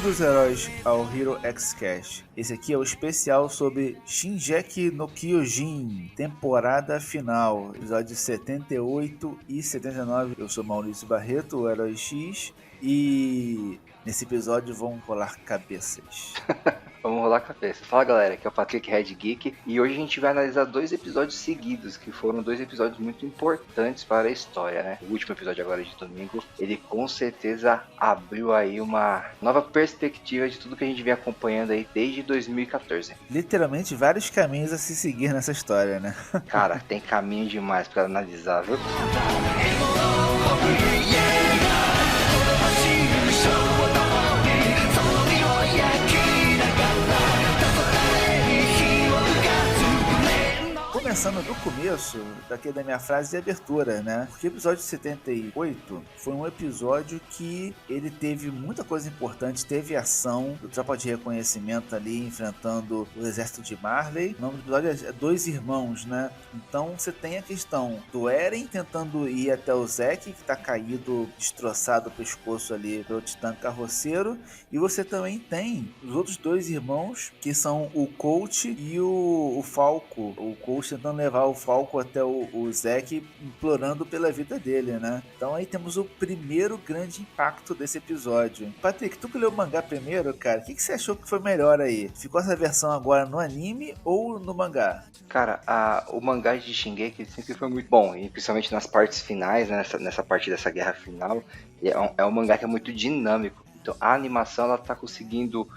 Bem-vindos, heróis, ao Hero X Cash. Esse aqui é o especial sobre Shingeki no Kyojin, temporada final, episódios 78 e 79. Eu sou Maurício Barreto, o Herói X, e nesse episódio vão rolar cabeças. Vamos rolar a cabeça. Fala galera, aqui é o Patrick Red Geek e hoje a gente vai analisar dois episódios seguidos, que foram dois episódios muito importantes para a história, né? O último episódio agora de domingo, ele com certeza abriu aí uma nova perspectiva de tudo que a gente vem acompanhando aí desde 2014. Literalmente vários caminhos a se seguir nessa história, né? Cara, tem caminho demais para analisar, viu? Começando do começo, daqui da minha frase de abertura, né? Porque o episódio 78 foi um episódio que ele teve muita coisa importante, teve ação, o tropa de reconhecimento ali enfrentando o exército de Marley. O nome do episódio é Dois Irmãos, né? Então você tem a questão do Eren tentando ir até o Zeke, que tá caído, destroçado o pescoço ali pelo Titã Carroceiro, e você também tem os outros dois irmãos, que são o Coach e o Falco. O Coach tentando levar o Falco até o Zeke, implorando pela vida dele, né? Então aí temos o primeiro grande impacto desse episódio. Patrick, tu que leu o mangá primeiro, cara, o que você achou que foi melhor aí? Ficou essa versão agora no anime ou no mangá? Cara, o mangá de Shingeki sempre foi muito bom, e principalmente nas partes finais, né, nessa parte dessa guerra final, é um mangá que é muito dinâmico. Então a animação ela tá conseguindo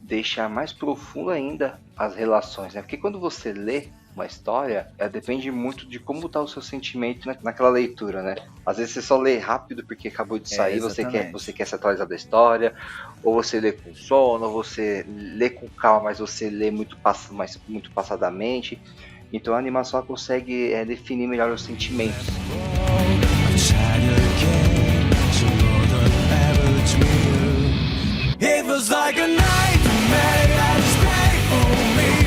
deixar mais profundo ainda as relações, né? Porque quando você lê uma história, depende muito de como tá o seu sentimento naquela leitura, né? Às vezes você só lê rápido porque acabou de sair, você quer se atualizar da história, ou você lê com sono, ou você lê com calma, mas você lê muito passadamente. Então a animação consegue definir melhor os sentimentos. It was like a nightmare that is great for me.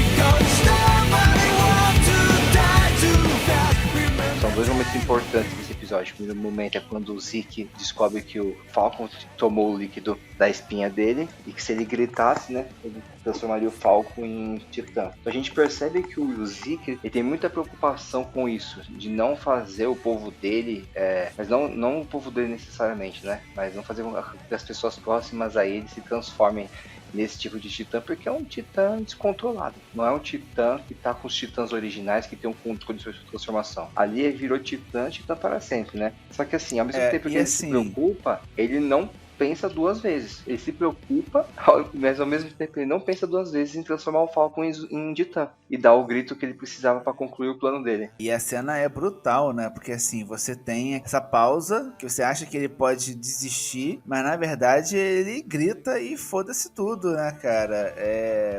São dois momentos importantes desse episódio. O primeiro momento é quando o Zeke descobre que o Falcon tomou o líquido da espinha dele e que se ele gritasse, né, ele transformaria o Falcon em Titã. Então a gente percebe que o Zeke ele tem muita preocupação com isso, de não fazer o povo dele, mas não o povo dele necessariamente, né, mas não fazer com que as pessoas próximas a ele se transformem nesse tipo de titã, porque é um titã descontrolado. Não é um titã que tá com os titãs originais que tem um controle de sua transformação. Ali ele virou titã para sempre, né? Só que assim, ao mesmo tempo que ele se preocupa, ele não pensa duas vezes. Ele se preocupa, mas ao mesmo tempo ele não pensa duas vezes em transformar o Falcon em Titã e dar o grito que ele precisava para concluir o plano dele. E a cena é brutal, né? Porque assim, você tem essa pausa que você acha que ele pode desistir, mas na verdade ele grita e foda-se tudo, né, cara?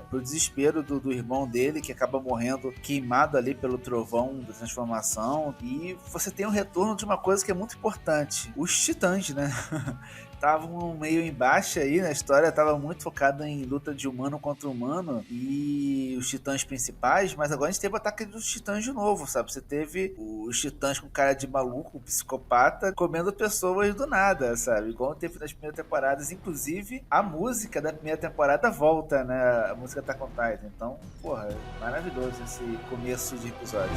Pro desespero do irmão dele, que acaba morrendo queimado ali pelo trovão da transformação. E você tem o retorno de uma coisa que é muito importante: os titãs, né? Estavam meio embaixo aí na história, estava muito focado em luta de humano contra humano e os titãs principais, mas agora a gente teve o ataque dos titãs de novo, sabe? Você teve os titãs com cara de maluco, psicopata, comendo pessoas do nada, sabe? Igual teve nas primeiras temporadas, inclusive a música da primeira temporada volta, né? A música tá com Titan. Então, porra, maravilhoso esse começo de episódio.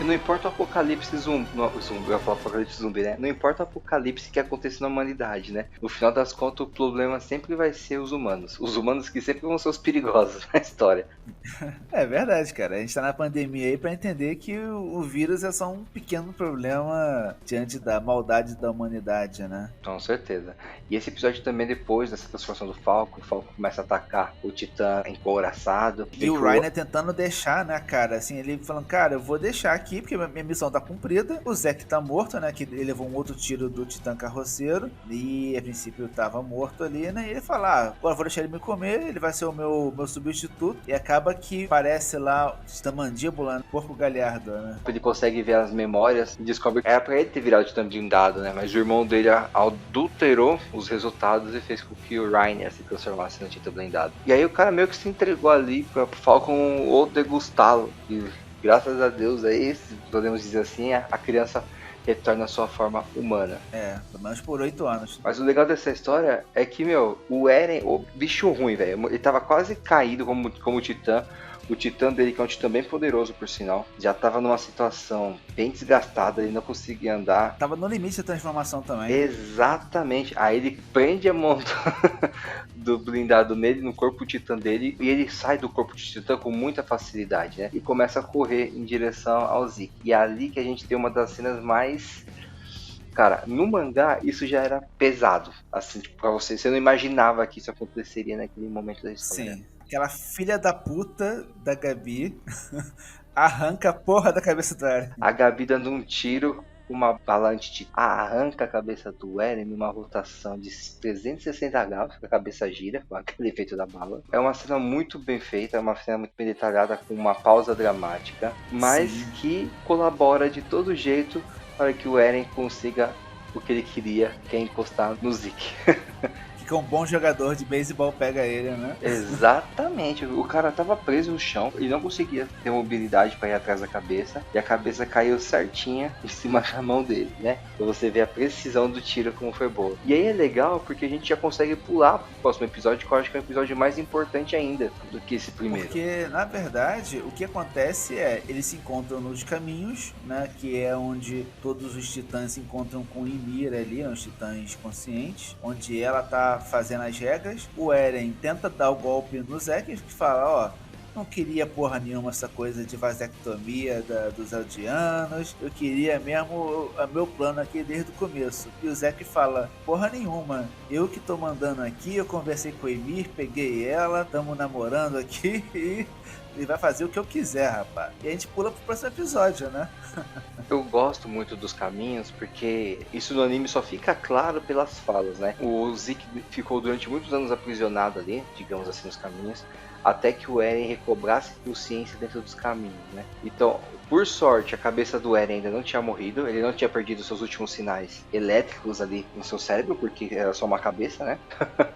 Não importa o apocalipse zumbi, eu ia falar apocalipse zumbi, né? Não importa o apocalipse que aconteça na humanidade, né? No final das contas, o problema sempre vai ser os humanos. Os humanos que sempre vão ser os perigosos na história. É verdade, cara. A gente tá na pandemia aí pra entender que o vírus é só um pequeno problema diante da maldade da humanidade, né? Com certeza. E esse episódio também, depois dessa transformação do Falcon, o Falcon começa a atacar o Titã encouraçado. E o Reiner tentando deixar, né, cara? Assim, ele falando, cara, eu vou deixar aqui porque minha missão tá cumprida. O Zeke tá morto, né? Que ele levou um outro tiro do Titã Carroceiro. E a princípio tava morto ali, né? E ele fala, agora vou deixar ele me comer, ele vai ser o meu substituto. E acaba que aparece lá o Titã Mandíbula, Porco Galhardo, né? Ele consegue ver as memórias e descobre que era pra ele ter virado Titã blindado, né? Mas o irmão dele adulterou os resultados e fez com que o Reiner se transformasse no Titã blindado. E aí o cara meio que se entregou ali pro Falcon ou degustá-lo. E graças a Deus aí, se podemos dizer assim, a criança retorna à sua forma humana. Pelo menos por 8 anos. Mas o legal dessa história é que, meu, o Eren, o bicho ruim, velho, ele tava quase caído como titã. O titã dele, que é um titã bem poderoso, por sinal, já tava numa situação bem desgastada, ele não conseguia andar. Tava no limite da transformação também. Exatamente. Aí ele prende a mão do blindado nele, no corpo titã dele, e ele sai do corpo de titã com muita facilidade, né? E começa a correr em direção ao Zeke. E é ali que a gente tem uma das cenas mais... Cara, no mangá isso já era pesado, assim, tipo, pra você. Você não imaginava que isso aconteceria naquele momento da história. Sim. Aquela filha da puta da Gabi arranca a porra da cabeça do Eren. A Gabi dando um tiro com uma bala anti arranca a cabeça do Eren numa rotação de 360 graus, a cabeça gira com aquele efeito da bala. É uma cena muito bem feita, é uma cena muito bem detalhada, com uma pausa dramática, mas Sim. que colabora de todo jeito para que o Eren consiga o que ele queria, que é encostar no Zeke. Que um bom jogador de beisebol pega ele, né? Exatamente, o cara tava preso no chão e não conseguia ter mobilidade para ir atrás da cabeça, e a cabeça caiu certinha em cima da mão dele, né? Pra você ver a precisão do tiro como foi boa. E aí é legal porque a gente já consegue pular pro próximo episódio, que eu acho que é um episódio mais importante ainda do que esse primeiro. Porque, na verdade, o que acontece é, eles se encontram nos caminhos, né? Que é onde todos os titãs se encontram com Ymir ali, os titãs conscientes, onde ela tá fazendo as regras. O Eren tenta dar o golpe no Zeke, que fala, ó, não queria porra nenhuma essa coisa de vasectomia dos Eldianos, eu queria mesmo o meu plano aqui desde o começo. E o Zeke fala, porra nenhuma, eu que tô mandando aqui, eu conversei com o Ymir, peguei ela, tamo namorando aqui e ele vai fazer o que eu quiser, rapaz. E a gente pula pro próximo episódio, né? Eu gosto muito dos caminhos porque isso no anime só fica claro pelas falas, né? O Zeke ficou durante muitos anos aprisionado ali, digamos assim, nos caminhos, até que o Eren recobrasse consciência dentro dos caminhos, né? Então, por sorte, a cabeça do Eren ainda não tinha morrido, ele não tinha perdido seus últimos sinais elétricos ali no seu cérebro, porque era só uma cabeça, né?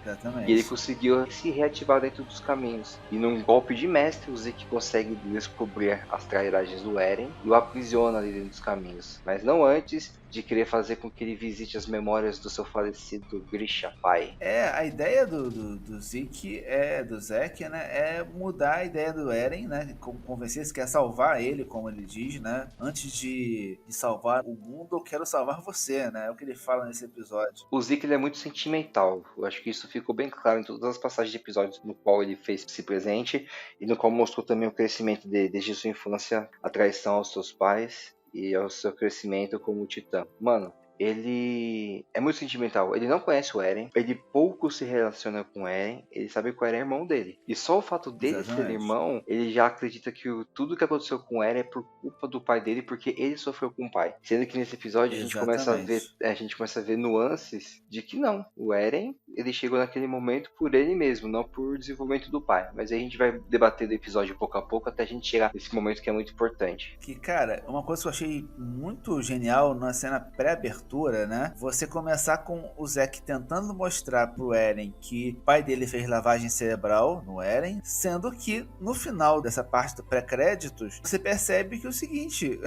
Exatamente. E ele conseguiu se reativar dentro dos caminhos. E num golpe de mestre, o Zeke consegue descobrir as trairagens do Eren e o aprisiona ali dentro dos caminhos. Mas não antes de querer fazer com que ele visite as memórias do seu falecido Grisha pai. A ideia do Zeke, do Zeke, né, é mudar a ideia do Eren, né, convencer se quer salvar ele, como ele diz, né, antes de salvar o mundo, eu quero salvar você, né, é o que ele fala nesse episódio. O Zeke ele é muito sentimental, eu acho que isso ficou bem claro em todas as passagens de episódios no qual ele fez-se presente e no qual mostrou também o crescimento dele desde sua infância, a traição aos seus pais e ao seu crescimento como titã. Mano, ele é muito sentimental. Ele não conhece o Eren, ele pouco se relaciona com o Eren, ele sabe que o Eren é irmão dele. E só o fato dele Exatamente. ser irmão, ele já acredita que tudo que aconteceu com o Eren é por culpa do pai dele, porque ele sofreu com o pai. Sendo que nesse episódio a gente começa a ver nuances de que não, o Eren, ele chegou naquele momento por ele mesmo, não por desenvolvimento do pai. Mas aí a gente vai debater do episódio pouco a pouco até a gente chegar nesse momento que é muito importante. Que, cara, uma coisa que eu achei muito genial na cena pré-abertura, né? Você começar com o Zeke tentando mostrar pro Eren que o pai dele fez lavagem cerebral no Eren, sendo que no final dessa parte do pré-créditos, você percebe que é o seguinte,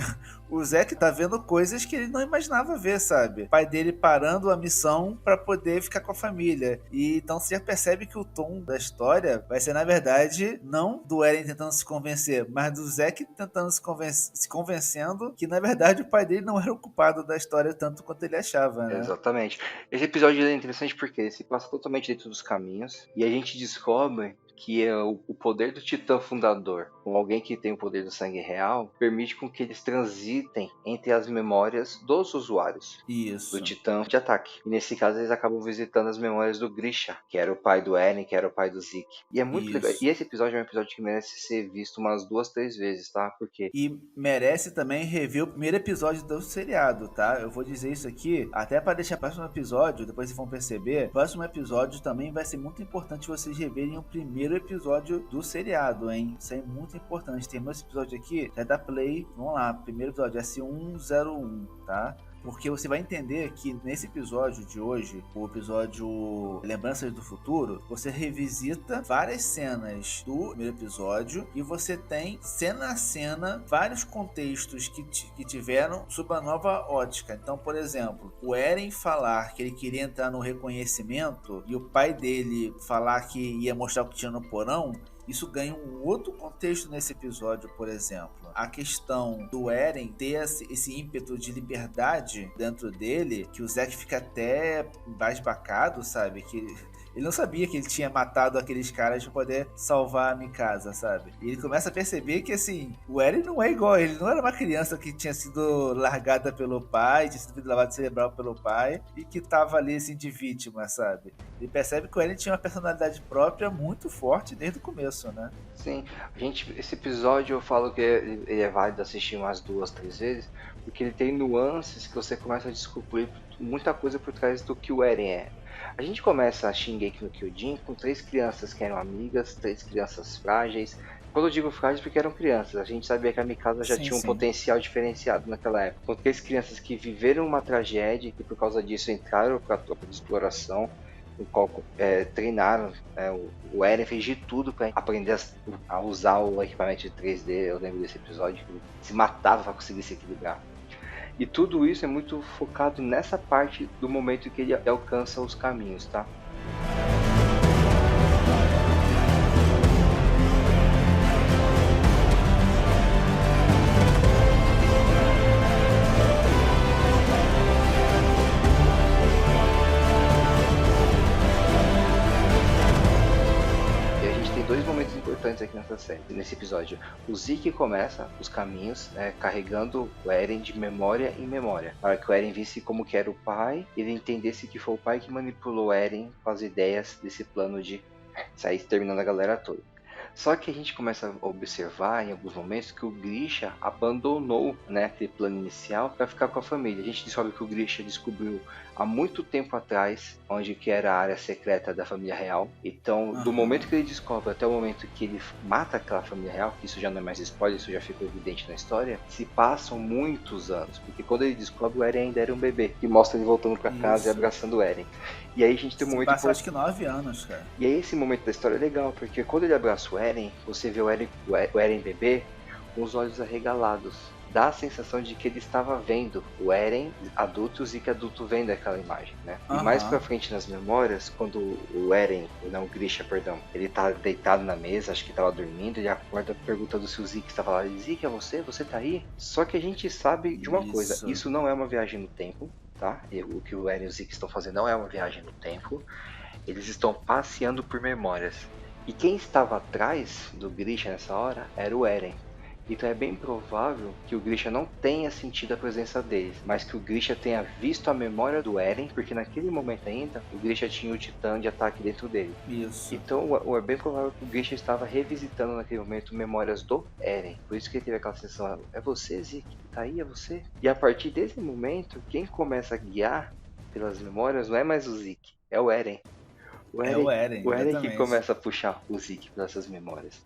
o Zeke tá vendo coisas que ele não imaginava ver, sabe? O pai dele parando a missão pra poder ficar com a família. E então você já percebe que o tom da história vai ser, na verdade, não do Eren tentando se convencer, mas do Zeke tentando se convencendo que, na verdade, o pai dele não era o culpado da história tanto quanto ele achava, né? Exatamente. Esse episódio é interessante porque ele se passa totalmente dentro dos caminhos e a gente descobre que é o poder do Titã Fundador, com alguém que tem o poder do sangue real, permite com que eles transitem entre as memórias dos usuários. Isso. Do Titã de ataque. E nesse caso eles acabam visitando as memórias do Grisha, que era o pai do Eren, que era o pai do Zeke. E é muito legal. E esse episódio é um episódio que merece ser visto umas 2, 3 vezes, tá? Porque... E merece também rever o primeiro episódio do seriado, tá? Eu vou dizer isso aqui, até para deixar o próximo episódio, depois vocês vão perceber, o próximo episódio também vai ser muito importante vocês reverem o primeiro episódio do seriado, hein? Isso é muito importante. Tem esse episódio aqui, é da Play, vamos lá, primeiro episódio, S101, tá? Porque você vai entender que nesse episódio de hoje, o episódio Lembranças do Futuro, você revisita várias cenas do primeiro episódio e você tem, cena a cena, vários contextos que tiveram sob a nova ótica. Então, por exemplo, o Eren falar que ele queria entrar no reconhecimento e o pai dele falar que ia mostrar o que tinha no porão, isso ganha um outro contexto nesse episódio, por exemplo. A questão do Eren ter esse ímpeto de liberdade dentro dele, que o Zack fica até embasbacado, sabe? Que ele não sabia que ele tinha matado aqueles caras pra poder salvar a Mikasa, sabe? E ele começa a perceber que, assim, o Eren não é igual. Ele não era uma criança que tinha sido largada pelo pai, tinha sido lavado cerebral pelo pai e que tava ali, assim, de vítima, sabe? Ele percebe que o Eren tinha uma personalidade própria muito forte desde o começo, né? Sim, esse episódio eu falo que ele é válido assistir umas 2, 3 vezes, porque ele tem nuances que você começa a descobrir muita coisa por trás do que o Eren é. A gente começa a Shingeki no Kyojin com 3 crianças que eram amigas, 3 crianças frágeis. Quando eu digo frágeis, porque eram crianças. A gente sabia que a Mikasa já tinha um potencial diferenciado naquela época. Então, 3 crianças que viveram uma tragédia e que por causa disso entraram para a tropa de exploração, no qual treinaram. O Eren fez de tudo para aprender a usar o equipamento de 3D. Eu lembro desse episódio que ele se matava para conseguir se equilibrar. E tudo isso é muito focado nessa parte do momento que ele alcança os caminhos, tá? Aqui nessa série, nesse episódio. O Zeke começa os caminhos, carregando o Eren de memória em memória, para que o Eren visse como que era o pai, e ele entendesse que foi o pai que manipulou o Eren com as ideias desse plano de sair exterminando a galera toda. Só que a gente começa a observar em alguns momentos que o Grisha abandonou, aquele plano inicial para ficar com a família. A gente descobre que o Grisha descobriu há muito tempo atrás onde que era a área secreta da família real. Então, do momento que ele descobre até o momento que ele mata aquela família real, que isso já não é mais spoiler, isso já ficou evidente na história, se passam muitos anos. Porque quando ele descobre, o Eren ainda era um bebê, que mostra ele voltando para casa e abraçando o Eren. E aí a gente tem um momento... Passa acho que 9 anos, cara. E aí esse momento da história é legal, porque quando ele abraça o Eren, você vê o Eren bebê com os olhos arregalados. Dá a sensação de que ele estava vendo o Eren adulto e o Zeke adulto vendo aquela imagem, né? E mais pra frente nas memórias, quando o Grisha, perdão, ele tá deitado na mesa, acho que tava dormindo, ele acorda perguntando se o Zeke estava lá. Zeke, é você? Você tá aí? Só que a gente sabe de uma coisa, isso não é uma viagem no tempo, tá? E o que o Eren e o Zeke estão fazendo não é uma viagem no tempo. Eles estão passeando por memórias. E quem estava atrás do Grisha nessa hora era o Eren. Então é bem provável que o Grisha não tenha sentido a presença deles, mas que o Grisha tenha visto a memória do Eren, porque naquele momento ainda o Grisha tinha o Titã de ataque dentro dele. Isso. Então é bem provável que o Grisha estava revisitando naquele momento memórias do Eren. Por isso que ele teve aquela sensação, é você, Zeke? Tá aí, é você? E a partir desse momento, quem começa a guiar pelas memórias não é mais o Zeke, é o Eren. O Eren que começa a puxar o Zeke para essas memórias.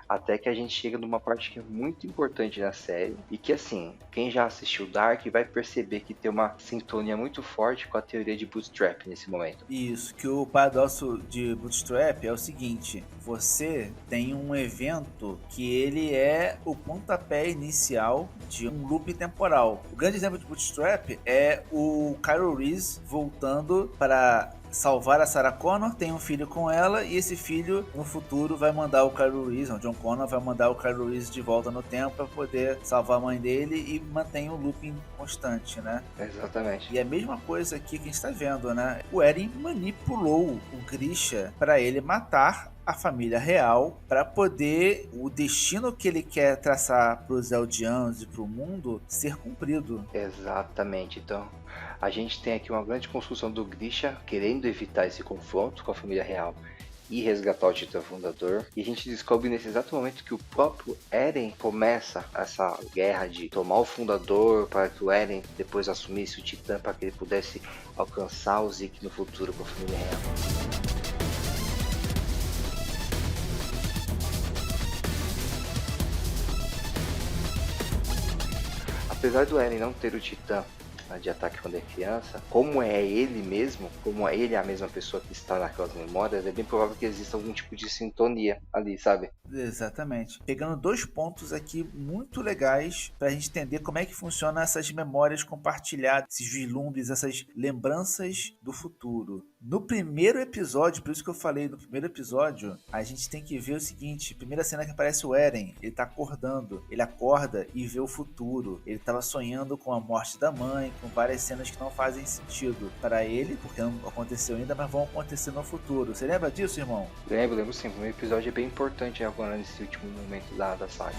Até que a gente chega numa parte que é muito importante na série. E que, assim, quem já assistiu Dark vai perceber que tem uma sintonia muito forte com a teoria de Bootstrap nesse momento. Isso, que o paradoxo de Bootstrap é o seguinte: você tem um evento que ele é o pontapé inicial de um loop temporal. O grande exemplo de Bootstrap é o Kyle Reese voltando para salvar a Sarah Connor, tem um filho com ela, e esse filho no futuro vai mandar o Kyle Reese, o John Connor vai mandar o Kyle Reese de volta no tempo para poder salvar a mãe dele, e mantém um looping constante, né? Exatamente. E a mesma coisa aqui que a gente está vendo, né? O Eren manipulou o Grisha para ele matar a família real, para poder o destino que ele quer traçar para os Eldianos e para o mundo ser cumprido. Exatamente. Então a gente tem aqui uma grande construção do Grisha querendo evitar esse confronto com a família real e resgatar o Titã Fundador. E a gente descobre nesse exato momento que o próprio Eren começa essa guerra de tomar o Fundador para que o Eren depois assumisse o Titã para que ele pudesse alcançar o Zeke no futuro com a família real. Apesar do Eren não ter o Titã de Ataque quando é criança, como é ele mesmo, como ele é a mesma pessoa que está naquelas memórias, é bem provável que exista algum tipo de sintonia ali, sabe? Exatamente. Pegando 2 pontos aqui muito legais pra gente entender como é que funciona essas memórias compartilhadas, esses vislumbres, essas lembranças do futuro. No primeiro episódio, por isso que eu falei no primeiro episódio, a gente tem que ver o seguinte: primeira cena que aparece o Eren, ele tá acordando, ele acorda e vê o futuro. Ele tava sonhando com a morte da mãe, com várias cenas que não fazem sentido para ele, porque não aconteceu ainda, mas vão acontecer no futuro. Você lembra disso, irmão? Lembro sim. O primeiro episódio é bem importante agora nesse último momento da saga.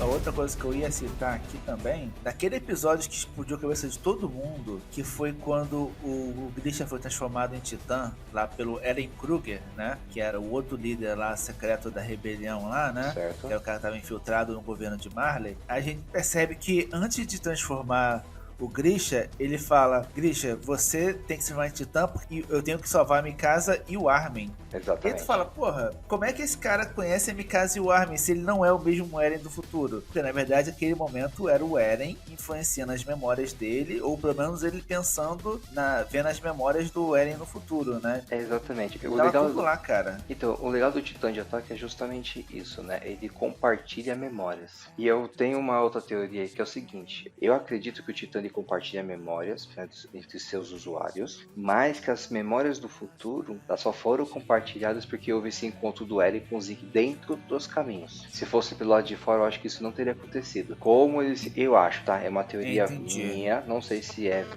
A outra coisa que eu ia citar aqui também, daquele episódio que explodiu a cabeça de todo mundo, que foi quando o Grisha foi transformado em Titã, lá pelo Eren Kruger, né? Que era o outro líder lá, secreto da rebelião lá, né? Certo. Que era o cara que estava infiltrado no governo de Marley. A gente percebe que antes de transformar o Grisha, ele fala: Grisha, você tem que se transformar em Titã porque eu tenho que salvar a Mikasa e o Armin. Exatamente. E aí tu fala: porra, como é que esse cara conhece a Mikasa e o Armin se ele não é o mesmo Eren do futuro? Porque na verdade aquele momento era o Eren influenciando as memórias dele, ou pelo menos ele pensando, vendo as memórias do Eren no futuro, né? É, exatamente. O Tava legal tudo lá, cara. Então, o legal do Titã de Ataque é justamente isso, né? Ele compartilha memórias. E eu tenho uma outra teoria aí que é o seguinte: eu acredito que o Titã ele compartilha memórias, né, entre seus usuários, mas que as memórias do futuro só foram compartilhadas porque houve esse encontro do Eren com o Zeke dentro dos caminhos. Se fosse pelo lado de fora, eu acho que isso não teria acontecido. Como eles, eu acho, tá? É uma teoria minha, não sei se é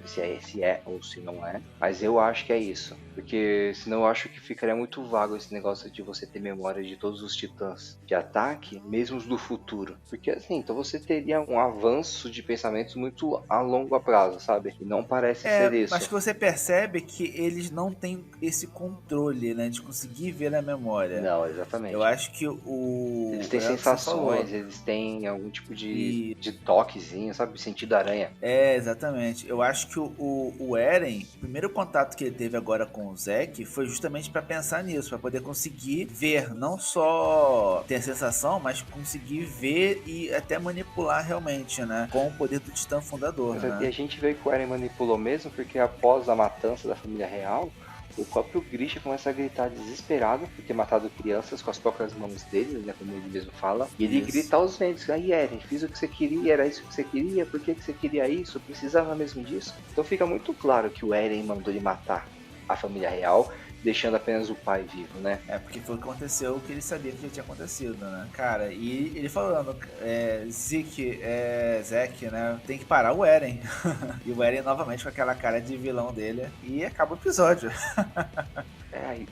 ou se não é, mas eu acho que é isso. Porque senão eu acho que ficaria muito vago esse negócio de você ter memória de todos os titãs de ataque, mesmo os do futuro. Porque assim, então você teria um avanço de pensamentos muito a longo prazo, sabe? E não parece ser isso. Mas que você percebe que eles não têm esse controle, né? De conseguir ver a memória. Não, exatamente. Eu acho que eles têm sensações, eles têm algum tipo de toquezinho, sabe? Sentido aranha. É, exatamente. Eu acho que o Eren, o primeiro contato que ele teve agora com o Zack foi justamente para pensar nisso, para poder conseguir ver, não só ter a sensação, mas conseguir ver e até manipular realmente, né? Com o poder do Titã Fundador, né? E a gente vê que o Eren manipulou mesmo, porque após a matança da família real, o próprio Grisha começa a gritar desesperado por ter matado crianças com as próprias mãos dele, né, como ele mesmo fala. E ele grita aos ventos: aí Eren, fiz o que você queria, era isso que você queria, por que você queria isso? Precisava mesmo disso? Então fica muito claro que o Eren mandou ele matar a família real, deixando apenas o pai vivo, né? É, porque foi o que aconteceu, que ele sabia que já tinha acontecido, né? Cara, e ele falando, Zack, né? Tem que parar o Eren. E o Eren novamente com aquela cara de vilão dele. E acaba o episódio.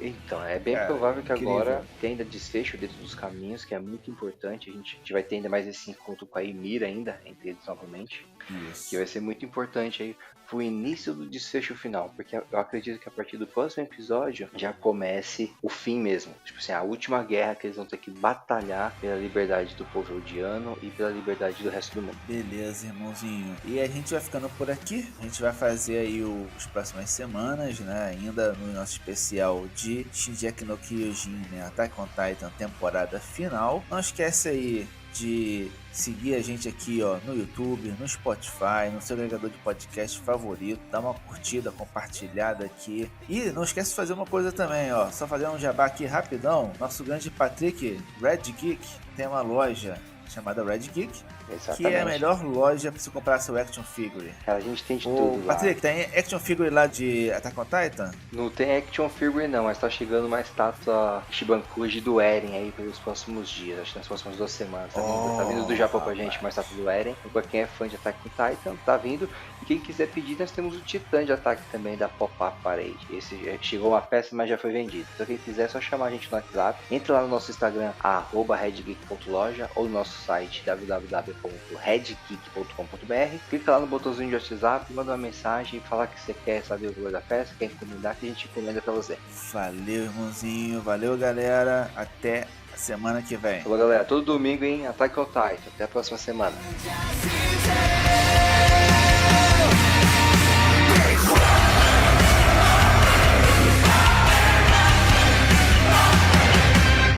Então, é bem provável que incrível. Agora tenha ainda desfecho dentro dos caminhos, que é muito importante. A gente vai ter ainda mais esse encontro com a Ymir ainda, entre eles novamente. Isso. Que vai ser muito importante aí pro início do desfecho final, porque eu acredito que a partir do próximo episódio já comece o fim mesmo. Tipo assim, a última guerra que eles vão ter que batalhar pela liberdade do povo eldiano e pela liberdade do resto do mundo. Beleza, irmãozinho. E a gente vai ficando por aqui. A gente vai fazer aí as próximas semanas, né? Ainda no nosso especial de Shingeki no Kyojin, né? Attack on Titan, temporada final. Não esquece aí de seguir a gente aqui, ó, no YouTube, no Spotify, no seu agregador de podcast favorito, dá uma curtida, compartilhada aqui. E não esquece de fazer uma coisa também, ó, só fazer um jabá aqui rapidão. Nosso grande Patrick, Red Geek, tem uma loja chamada Red Geek, exatamente, que é a melhor loja para você comprar seu action figure. Cara, a gente tem de tudo lá. Patrick, tem action figure lá de Attack on Titan? Não tem action figure não, mas tá chegando uma estátua Shibankuji do Eren aí pelos próximos dias, acho que nas próximas 2 semanas. Tá vindo do Japão pra gente uma estátua do Eren. Então, pra quem é fã de Attack on Titan, tá vindo. E quem quiser pedir, nós temos o Titã de Ataque também da Pop-Up Parade. Esse chegou uma peça, mas já foi vendido. Então quem quiser é só chamar a gente no WhatsApp. Entra lá no nosso Instagram, @redgeek.loja, ou no nosso site www.redgeek.com.br. Clica lá no botãozinho de WhatsApp, manda uma mensagem e fala que você quer saber o valor da peça, quer encomendar, que a gente encomenda pra você. Valeu, irmãozinho. Valeu, galera. Até a semana que vem. Falou, galera. Todo domingo em Attack on Titan. Até a próxima semana.